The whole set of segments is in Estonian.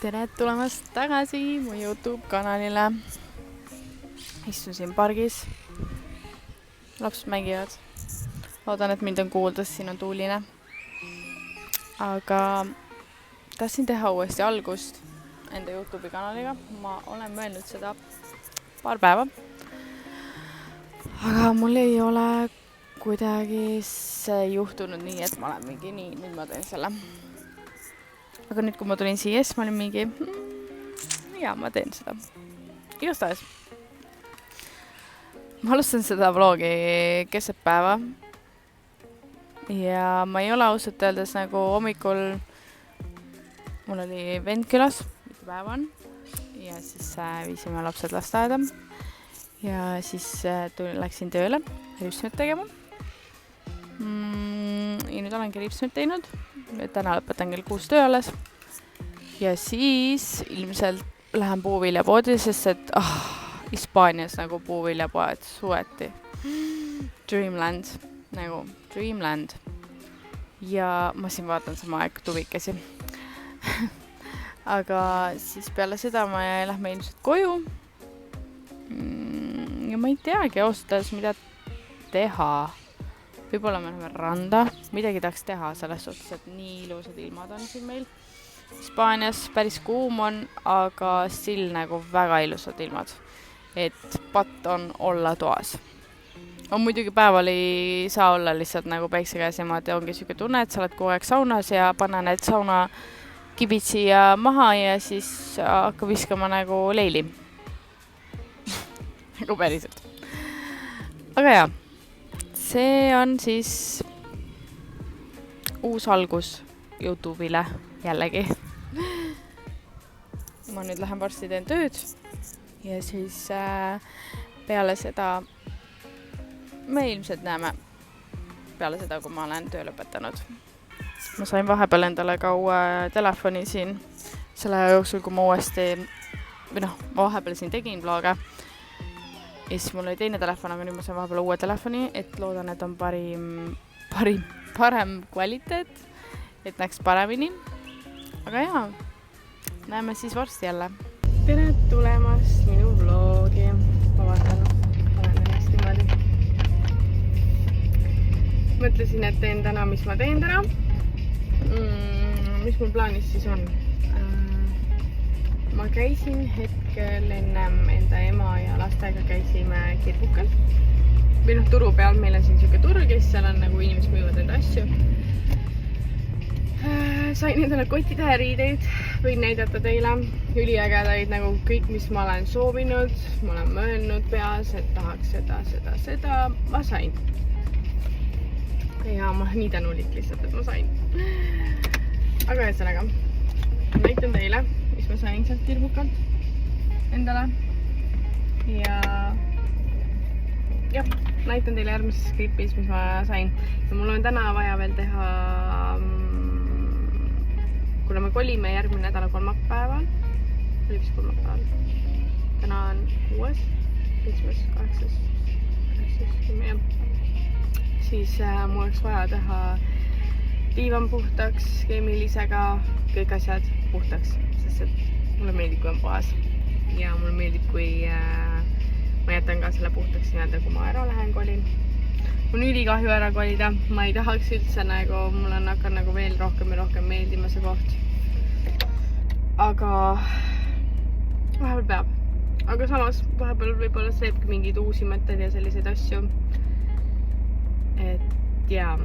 Tere tulemast tagasi mu YouTube kanalile. Istun siin pargis. Lapsed mängivad. Loodan, et mind on kuulda, siin on tuuline. Aga tahtsin teha uuesti algust enda YouTube'i kanaliga. Ma olen mõelnud seda paar päeva. Aga mul ei ole kuidagi see juhtunud nii, et ma olen mingi nii, nüüd ma teen selle. Aga nüüd, kui ma tulin siia, siis ma olin mingi, ja ma teen seda. Igastahes. Ma alustan seda vlogi keset päeva. Ja ma ei ole ausalt öeldes nagu hommikul, mul oli vend külas, mitu päeva on. Ja siis viisime lapsed lasteaeda. Ja siis läksin tööle ripsmet tegema. Ja nüüd olengi ripsmet teinud. Täna lõpetan kell 6 töö alles. Ja siis ilmselt lähen puuviljapoodi, sest et Hispaanias nagu puuviljapoed sueti. Dreamland, nagu Dreamland. Ja ma siin vaatan sama aeg tuvikesi. Aga siis peale seda me lähme ilmselt koju. Ja ma ei teagi ausalt, mida teha. Võib-olla me läheme randa. Midagi tahaks teha selles suhtes, et nii ilusad ilmad on siin meil. Hispaanias päris kuum on, aga still nagu väga ilusad ilmad. Et patt on olla toas. On muidugi päeval ei saa olla lihtsalt nagu päikse käes niimoodi. Ongi selline tunne, et sa oled kogu aeg saunas ja panna need sauna kibid siia maha ja siis hakka viskama nagu leili. Nagu päriselt. Aga jaa. See on siis uus algus YouTube'ile jällegi. Ma nüüd lähen varsti teen tööd ja siis peale seda me ilmselt näeme peale seda, kui ma olen töö lõpetanud. Ma sain vahepeal endale ka uue telefoni siin selle jooksul, kui ma uuesti ma vahepeal siin tegin vloge. Ja siis mul oli teine telefon, aga nüüd ma sain vahepeal uue telefoni, et loodan, et on parem kvaliteet, et näeks paremini. Aga jaa, näeme siis varsti jälle. Tere tulemast minu vlogi. Ma vaatan, olen ennast niimoodi. Mõtlesin, et teen täna, mis ma teen täna. Mis mul plaanis siis on? Ma käisin hetkel ennem enda ema ja lastega käisime Kirbukal. Või turu peal, meil on siin selline turg, kes seal on nagu inimesed müüvad enda asju. Sain endale kotitäheriideid, võin näidata teile üliägedaid nagu kõik, mis ma olen soovinud. Ma olen mõelnud peas, et tahaks seda. Ma sain. Ja ma nii tänulik lihtsalt, et ma sain. Aga ühesõnaga, näitan teile, mis ma sain sealt Kirbukalt endale. Ja näitan teile järgmises klipis, mis ma sain. Ja mul on täna vaja veel teha, kuna me kolime järgmine nädala kolmapäeval. Oli vist kolmapäeval. Täna on 6, 7, 8, 10. Siis mul oleks vaja teha diivan puhtaks, keemilisega, kõik asjad puhtaks. Sest et mulle meeldib, kui on puhas. Ja mulle meeldib, kui ma jätan ka selle puhtaks nii-öelda, kui ma ära lähen kolin. Mul on ülikahju ära kolida. Ma ei tahaks üldse nagu, mul on hakkan nagu veel rohkem ja rohkem meeldima see koht. Aga vahepeal peab. Aga samas vahepeal võib-olla seebki mingid uusi mõtted ja selliseid asju. Et jaa.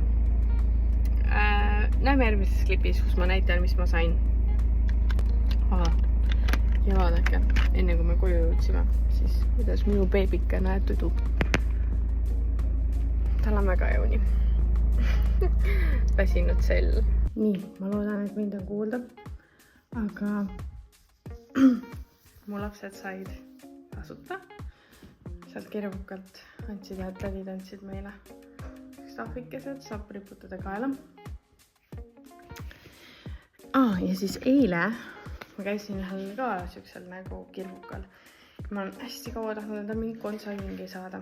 Näeme järgmises klipis, kus ma näitan, mis ma sain. Ja vaadake, enne kui me koju jõudsime, siis kuidas minu beebike näeb tudub. Tal on väga jooni. Väsinud sell. Nii, ma loodan, et mind on kuulda. Aga mu lapsed said tasuta. Sealt Kirbukalt andsid ja tädid andsid meile stahvikesed, saab riputada kaela. Ja siis eile ma käisin ühel ka siuksel nagu Kirbukal. Ma olen hästi kaua tahtnud enda mingi konsaingi saada.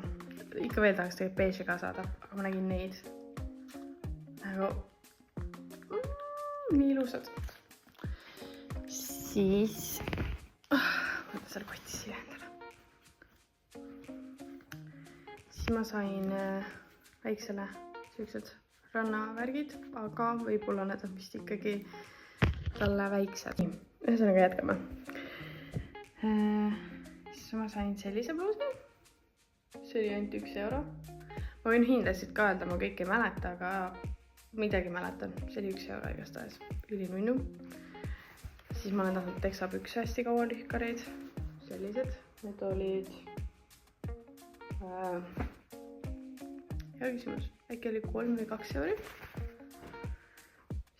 Ikka veel tahaks tegelikult beige ka saada, aga ma nägin neid. Nagu nii ilusad. Siis võtta selle kotti siia endale. Siis ma sain väiksele sellised rannavärgid, aga võib-olla need on vist ikkagi talle väiksed. Ühesõnaga jätkame. Siis ma sain sellise bluusi. See oli ainult €1. Ma võin hindasid ka öelda, ma kõik ei mäleta, aga midagi mäletan. See oli €1 igastahes. Ülinunnu. Siis ma olen tahtnud teksapükse hästi kaua lühkareid. Sellised. Need olid... hea küsimus. Äkki oli 3 või 2 euri.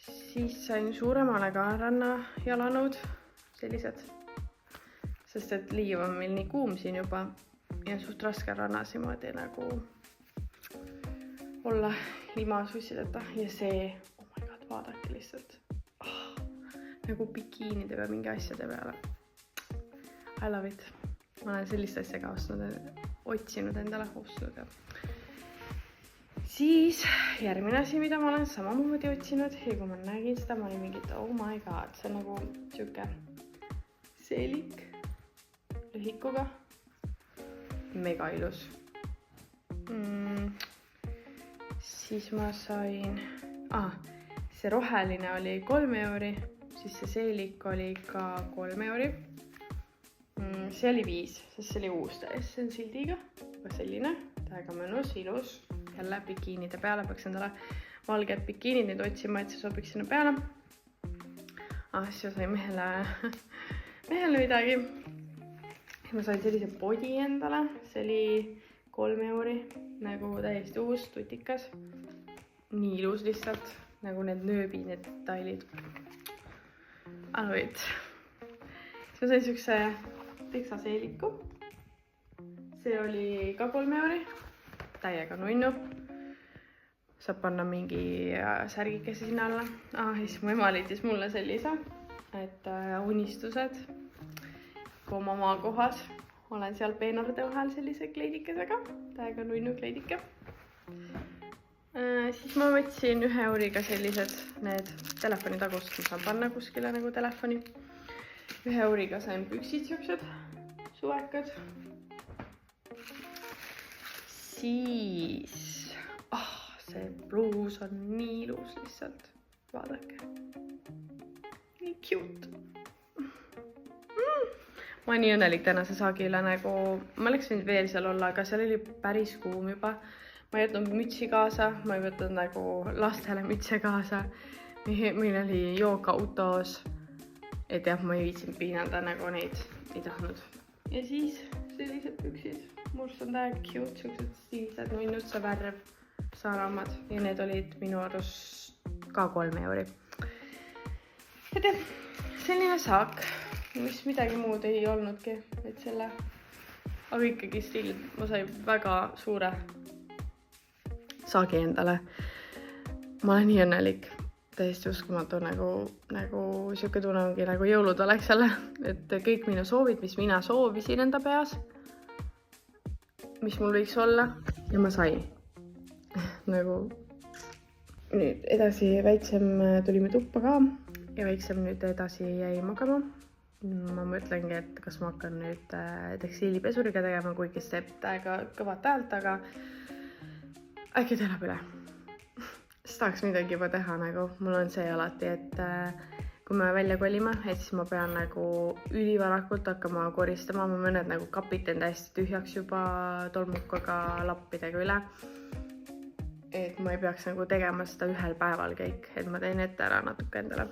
Siis sain suuremale ka rannajalanõud. Sellised. Sest et liiv on meil nii kuum siin juba. Ja suht raske rannas niimoodi nagu olla ilma sussideta. Ja see, oh my god, vaadake lihtsalt. Nagu bikiinide või mingi asjade peale. I love it. Ma olen sellist asja ka otsinud endale ostnud. Ja. Siis järgmine asi, mida ma olen samamoodi otsinud. Ja kui ma nägin seda, ma olin mingit, oh my god, see on nagu siuke seelik lühikuga. Mega ilus. Siis ma sain... see roheline oli 3 euri. Siis see seelik oli ka 3 euri. See oli 5, sest see oli uus täis. See on sildiga. Aga selline. Täiega mõnus, ilus. Jälle bikiinide peale. Peaks endale valged bikiinid nüüd otsima, et see sobiks sinna peale. Siis ma sain mehele midagi. Ma sain sellise body endale. See oli 3 euri. Nagu täiesti uus, tutikas. Nii ilus lihtsalt. Nagu need nööbi, need detailid. Alvit. Siis ma sain siukse teksaseeliku. See oli ka 3 euri. Täiega nunnu. Saab panna mingi särgikese sinna alla. Siis mu ema liitis mulle sellise, et unistused. Kui oma maakohas olen seal peenarde vahel sellise kleidikesega. Täiega nunnu kleidike. Siis ma võtsin 1 euriga sellised need telefoni tagust, ma saan panna kuskile nagu telefoni. 1 euriga sain püksid siuksed, suvekad. Siis, see bluus on nii ilus lihtsalt. Vaadake. Nii cute. Ma olen nii õnnelik tänase saagi üle nagu, ma oleks võinud veel seal olla, aga seal oli päris kuum juba. Ma ei võtnud mütsi kaasa, ma ei võtnud nagu lastele mütse kaasa. Meil oli jookautos, et jah, ma ei viitsinud piinada nagu neid ei tahtnud. Ja siis sellised püksid. Murst on täiega cute, siuksed stiilsed, minnud see värv, saaramad. Ja need olid minu arust ka 3 euri. Et jah, selline saak. Mis midagi muud ei olnudki, et selle, aga ikkagi stiilid, ma sain väga suure saagi endale. Ma olen nii õnnelik, täiesti uskumatu, nagu siuke tunne ongi nagu jõulud oleks jälle, et kõik minu soovid, mis mina soovisin enda peas, mis mul võiks olla ja ma sain. Nagu nüüd edasi väiksem tulime tuppa ka ja väiksem nüüd edasi jäi magama. Ma mõtlengi, et kas ma hakkan nüüd tekstiilipesuriga tegema, kuigi see teeb täiega kõvat häält, aga äkki ta elab üle. Siis tahaks midagi juba teha, nagu mul on see alati, et kui me välja kolime, et siis ma pean nagu ülivarakult hakkama koristama. Ma mõned nagu kapid teen täiesti tühjaks juba tolmukaga lappidega üle. Et ma ei peaks nagu tegema seda ühel päeval kõik, et ma teen ette ära natuke endale.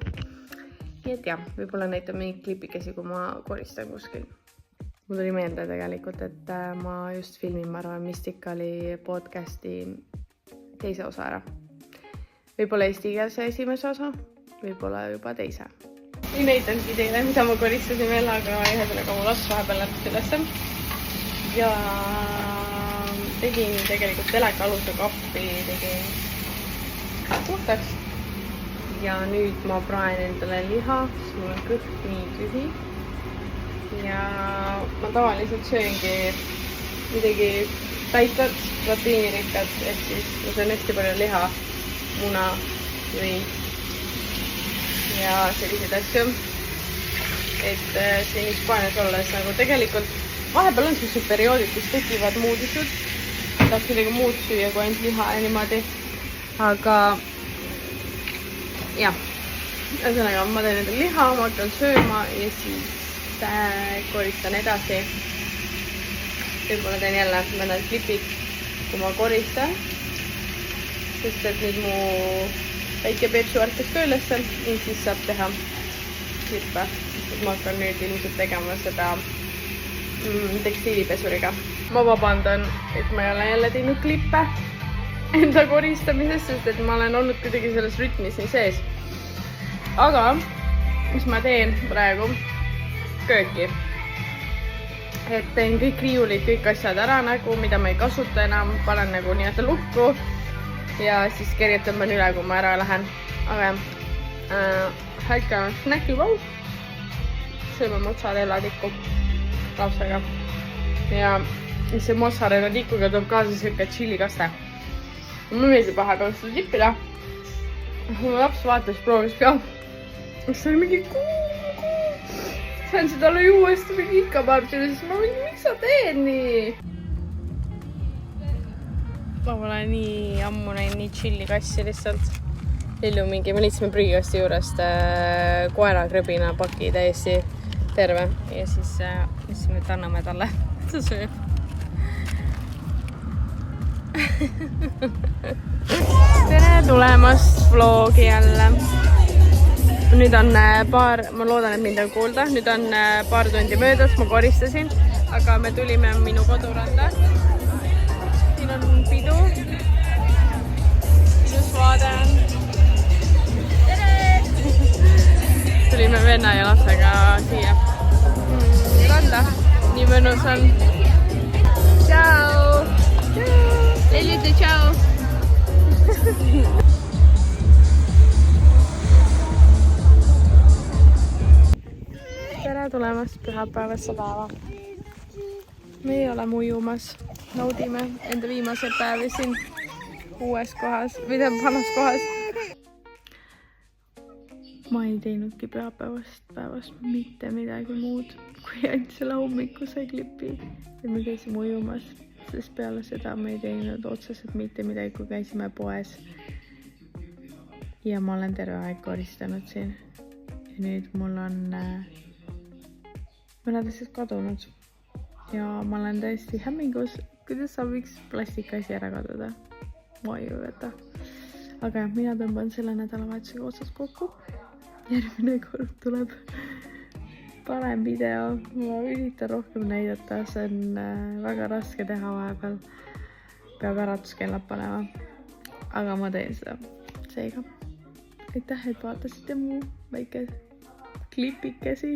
Nii et jah, võib-olla näitan mingi klipikesi, kui ma koristan kuskil. Mul tuli meelde tegelikult, et ma just filmin, ma arvan, Mysticali podcasti teise osa ära. Võib-olla eestikeelse esimese osa, võib-olla juba teise. Ei näitanudki teile, mida ma koristasin veel, aga ühesõnaga mu laps vahepeal läks ülesse. Ja tegin tegelikult telekalusa kappi, tegin puhtaks. Ja nüüd ma praen endale liha, sest mul on kõht nii tühi. Ja ma tavaliselt sööngi midagi täitvat, proteiinirikkat, ehk siis ma söön hästi palju liha, muna või ja selliseid asju. et siin Hispaanias olles nagu tegelikult vahepeal on sellised perioodid, kus tekivad muud isud. Tahaks midagi muud süüa kui ainult liha ja niimoodi. Aga jah, ühesõnaga ma teen endale liha, ma hakkan sööma ja siis koristan edasi. Võib-olla teen jälle mõned klipid, kui ma koristan. Sest et nüüd mu väike Peetsu ärkas tööllesse ja siis saab teha klippe. Ma hakkan nüüd ilmselt tegema seda tekstiilipesuriga. Ma vabandan, et ma ei ole jälle teinud klippe enda koristamisest, sest et ma olen olnud kuidagi selles rütmis nii sees. Aga mis ma teen praegu? Kööki. Et teen kõik riiulid, kõik asjad ära nagu, mida ma ei kasuta enam, panen nagu nii-öelda lukku ja siis kerjetan ma üle, kui ma ära lähen. Aga häkka snäkipaus, sööme mozzarella tikku lapsega ja see mozzarella tikuga tuleb kaasa selline tšillikaste. Ma meeldib vahepeal seda tippida. Mu laps vaatas, proovis ka. See oli mingi sain seda talle uuesti mingi ikka paartile, siis ma mingi, miks sa teed nii? Ma pole nii ammu näinud nii chilli kassi lihtsalt. Lillu mingi, me liitsime prügikasti juurest koerakrõbina paki täiesti terve ja siis mõtlesime, et anname talle. Ta sööb. Tere tulemast vlogi jälle. Nüüd on ma loodan, et mind on kuulda. Nüüd on paar tundi möödas, ma koristasin, aga me tulime minu koduranda. Siin on pidu. Ilus vaade on. Tulime venna ja lapsega siia randa. Nii mõnus on. Tšau! Elite, tšau! Tere tulemast pühapäevasse päeva. Me ei ole ujumas. Naudime enda viimase päevi siin uues kohas, või vanas kohas. Ma ei teinudki pühapäevast päevast mitte midagi muud, kui ainult selle hommikuse klipi. Ja me käisime ujumas, sest peale seda me ei teinud otseselt mitte midagi, kui käisime poes. Ja ma olen terve aeg koristanud siin. Ja nüüd mul on mõned asjad kadunud. Ja ma olen täiesti hämmingus, kuidas saab üks plastikasi ära kaduda. Ma ei võta. Aga mina tõmban selle nädalavahetusega otsas kokku. Järgmine kord tuleb parem video. Ma üritan rohkem näidata. See on väga raske teha vahepeal. Peab äratuskellad panema. Aga ma teen seda. Seega. Aitäh, et vaatasite mu väike klipikesi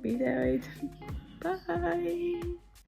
videoid. Bye!